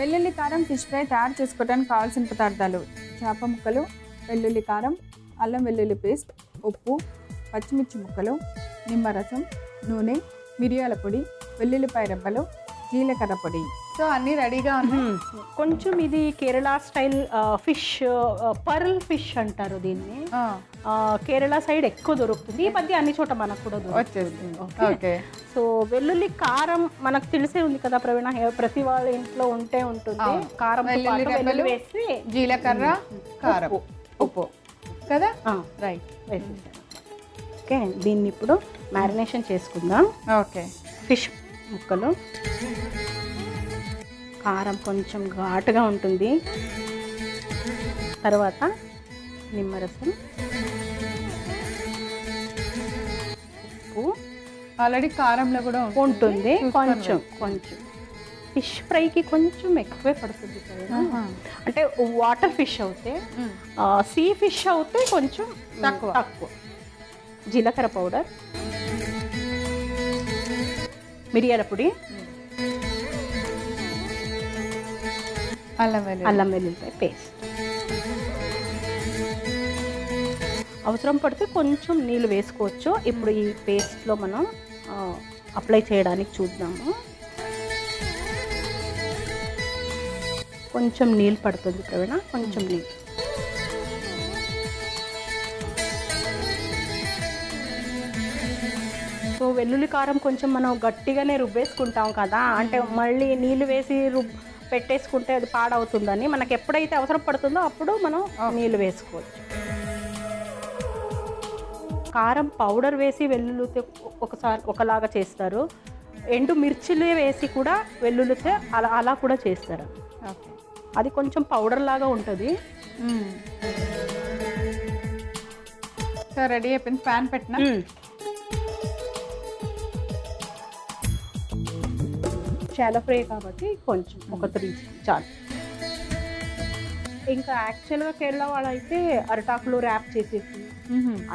వెల్లుల్లి కారం fish fry తయారు చేసుకోవడానికి కావాల్సిన పదార్థాలు: చేప ముక్కలు, వెల్లుల్లి కారం, అల్లం వెల్లుల్లి పేస్ట్, ఉప్పు, పచ్చిమిర్చి ముక్కలు, నిమ్మరసం, నూనె, మిరియాల పొడి, వెల్లుల్లిపాయ రెబ్బలు, జీలకర్ర పొడి. సో అన్నీ రెడీగా ఉన్నాయి. కొంచెం ఇది Kerala style fish, pearl fish అంటారు దీన్ని. కేరళ సైడ్ ఎక్కువ దొరుకుతుంది. ఈ మధ్య అన్ని చోట మనకు కూడా దొరుకుతుంది. సో వెల్లుల్లి కారం మనకు తెలిసే ఉంది కదా ప్రవీణ, ప్రతి వాళ్ళ ఇంట్లో ఉంటే ఉంటుంది. కారం వెల్లుల్లి వేసి జీలకర్ర, కారం, ఉప్పు కదా, రైట్ వేసేసాను. ఓకే, దీన్ని ఇప్పుడు మ్యారినేషన్ చేసుకుందాం. ఓకే, ఫిష్ ముక్కలు, కారం కొంచెం ఘాటుగా ఉంటుంది. తర్వాత నిమ్మరసం, ఉప్పు, ఆల్రెడీ కారంలో కూడా ఉంటుంది. కొంచెం ఫిష్ ఫ్రైకి కొంచెం ఎక్కువే పడుతుంది కదా. అంటే వాటర్ ఫిష్ అవుతే, సీ ఫిష్ అవుతే కొంచెం తక్కువ. జీలకర్ర పౌడర్, మిరియాల పొడి, అల్లం వెల్లుల్లిపాయ పేస్ట్. అవసరం పడితే కొంచెం నీళ్ళు వేసుకోవచ్చు. ఇప్పుడు ఈ పేస్ట్లో మనం అప్లై చేయడానికి చూద్దాము. కొంచెం నీళ్ళు పడుతుంది ప్రవీణ, కొంచెం నీళ్ళు. సో వెల్లుల్లి కారం కొంచెం మనం గట్టిగానే రుబ్బేసుకుంటాం కదా, అంటే మళ్ళీ నీళ్ళు వేసి పెట్టేసుకుంటే అది పాడవుతుందని మనకు ఎప్పుడైతే అవసరం పడుతుందో అప్పుడు మనం నీళ్ళు వేసుకోవచ్చు. కారం పౌడర్ వేసి వెల్లుల్లితో ఒకసారి ఒకలాగా చేస్తారు, ఎండు మిర్చిలు వేసి కూడా వెల్లుల్లితో అలా కూడా చేస్తారు. అది కొంచెం పౌడర్ లాగా ఉంటుంది. సో రెడీ అయిపోయింది. ప్యాన్ పెట్టినా చాలా ఫ్రై కాబట్టి కొంచెం ఒక 3 చాలు. ఇంకా యాక్చువల్గా కేరళ వాళ్ళైతే అరటాకులో ర్యాప్ చేసేసి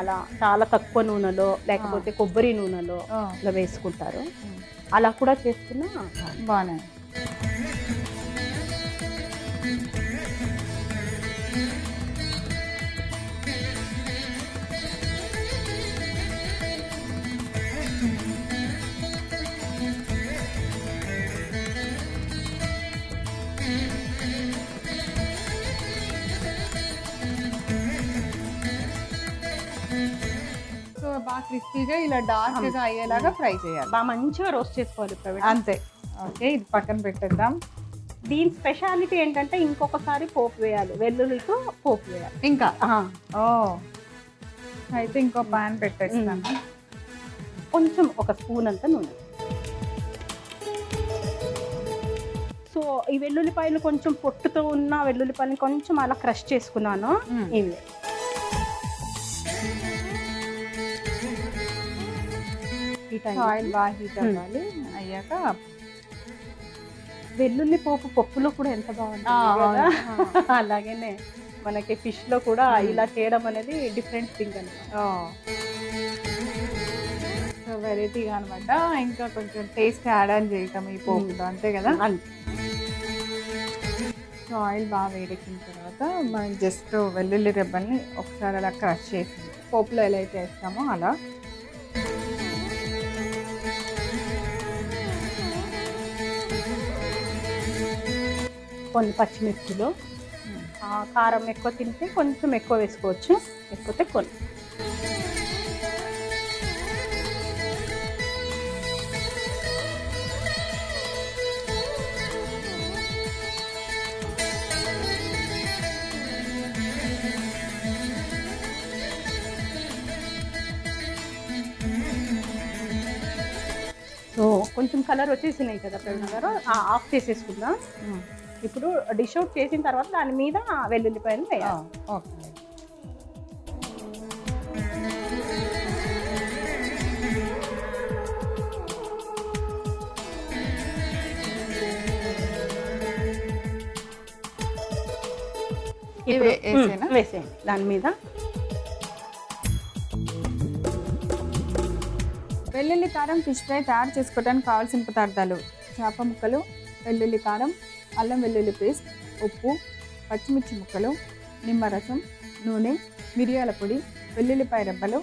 అలా చాలా తక్కువ నూనెలో లేకపోతే కొబ్బరి నూనెలో ఇలా వేసుకుంటారు. అలా కూడా చేసుకున్నా బాగున్నాయి. బాగా క్రిస్పీగా ఇలా డార్క్గా అయ్యేలాగా ఫ్రై చేయాలి. బాగా మంచిగా రోస్ట్ చేసుకోవాలి ప్రవీణ. అంతే. ఓకే, ఇది పక్కన పెట్టేద్దాం. దీని స్పెషాలిటీ ఏంటంటే ఇంకొకసారి పోపు వేయాలి, వెల్లుల్లితో పోపు వేయాలి ఇంకా. అయితే ఇంకో ప్యాన్ పెట్టేస్తాను. కొంచెం ఒక స్పూన్ అంతా నూనె. సో ఈ వెల్లుల్లిపాయలు కొంచెం పొట్టుతో ఉన్న వెల్లుల్లిపాయలు కొంచెం అలా క్రష్ చేసుకున్నాను. ఇవి ఆయిల్ బాగా హీట్ అవ్వాలి. అయ్యాక వెల్లుల్లి పప్పులో కూడా ఎంత బాగుంటుంది. అలాగనే మనకి ఫిష్లో కూడా ఇలా చేయడం అనేది డిఫరెంట్ థింగ్ అనమాట. సో వెరైటీగా అనమాట. ఇంకా కొంచెం టేస్ట్ యాడ్ ఆన్ చేయటం ఈ పోపులో, అంతే కదా. సో ఆయిల్ బాగా వేడెక్కిన తర్వాత మనం జస్ట్ వెల్లుల్లి రెబ్బల్ని ఒకసారి అలా క్రష్ చేసి పోపులో ఎలా అయితే వేస్తామో అలా. కొన్ని పచ్చిమిర్చిలు, కారం ఎక్కువ తింటే కొంచెం ఎక్కువ వేసుకోవచ్చు, లేకపోతే కొన్ని. సో కొంచెం కలర్ వచ్చేసినాయి కదా ప్రవీణ గారు, ఆఫ్ చేసేసుకుందాం. ఇప్పుడు డిష్ అవుట్ చేసిన తర్వాత దాని మీద వెల్లుల్లిపాయలు వేయాలి. ఓకే. వేసేయండి దాని మీద. వెల్లుల్లి కారం ఫిష్ ఫ్రై తయారు చేసుకోవడానికి కావాల్సిన పదార్థాలు: చేప ముక్కలు, వెల్లుల్లి కారం, అల్లం వెల్లుల్లి పేస్ట్, ఉప్పు, పచ్చిమిర్చి ముక్కలు, నిమ్మరసం, నూనె, మిరియాల పొడి, వెల్లుల్లిపాయ రెబ్బలు,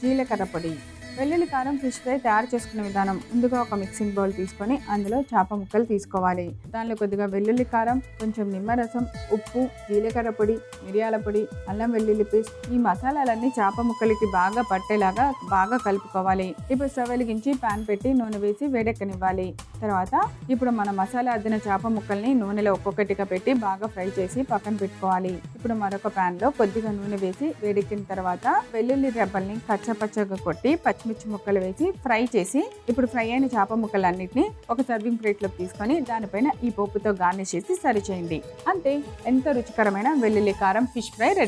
జీలకర్ర పొడి. వెల్లుల్లి కారం ఫిష్ ఫ్రై తయారు చేసుకునే విధానం. ముందుగా ఒక మిక్సింగ్ బౌల్ తీసుకొని అందులో చేప ముక్కలు తీసుకోవాలి. దానిలో కొద్దిగా వెల్లుల్లి కారం, కొంచెం నిమ్మరసం, ఉప్పు, జీలకర్ర పొడి, మిరియాల పొడి, అల్లం వెల్లుల్లి పేస్ట్, ఈ మసాలాలన్నీ చేప ముక్కలకి బాగా పట్టేలాగా బాగా కలుపుకోవాలి. ఇప్పుడు స్టవ్ వెలిగించి ప్యాన్ పెట్టి నూనె వేసి వేడెక్కనివ్వాలి. తర్వాత ఇప్పుడు మన మసాలా అద్దిన చేప ముక్కల్ని నూనెలో ఒక్కొక్కటిగా పెట్టి బాగా ఫ్రై చేసి పక్కన పెట్టుకోవాలి. ఇప్పుడు మరొక ప్యాన్లో కొద్దిగా నూనె వేసి వేడెక్కిన తర్వాత వెల్లుల్లి రెబ్బల్ని కచ్చపచ్చగా కొట్టి పచ్చిమిర్చి ముక్కలు వేసి ఫ్రై చేసి ఇప్పుడు ఫ్రై అయిన చేప ముక్కలన్నింటినీ ఒక సర్వింగ్ ప్లేట్లోకి తీసుకొని దానిపైన ఈ పోపుతో గార్నిష్ చేసి సర్వ్ చేయండి. అంతే, ఎంతో రుచికరమైన వెల్లుల్లి కారం ఫిష్ ఫ్రై రెడీ.